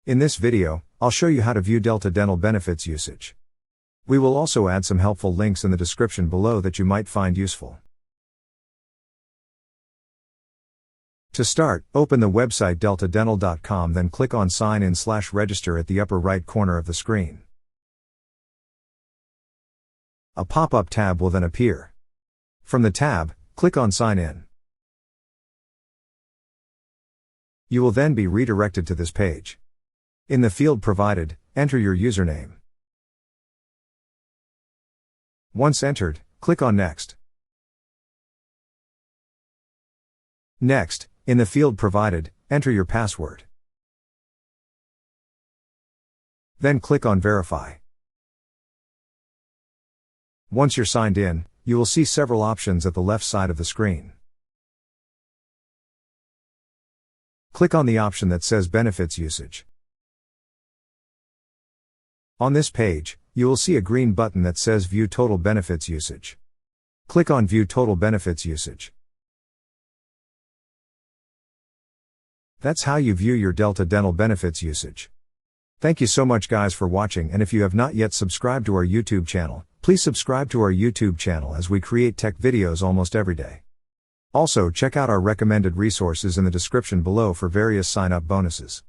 In this video, I'll show you how to view Delta Dental benefits usage. We will also add some helpful links in the description below that you might find useful. To start, open the website deltadental.com, then click on Sign In/Register at the upper right corner of the screen. A pop-up tab will then appear. From the tab, click on Sign In. You will then be redirected to this page. In the field provided, enter your username. Once entered, click on Next. Next, in the field provided, enter your password. Then click on Verify. Once you're signed in, you will see several options at the left side of the screen. Click on the option that says Benefits Usage. On this page, you will see a green button that says View Total Benefits Usage. Click on View Total Benefits Usage. That's how you view your Delta Dental benefits usage. Thank you so much guys for watching, and if you have not yet subscribed to our YouTube channel, please subscribe to our YouTube channel as we create tech videos almost every day. Also check out our recommended resources in the description below for various sign-up bonuses.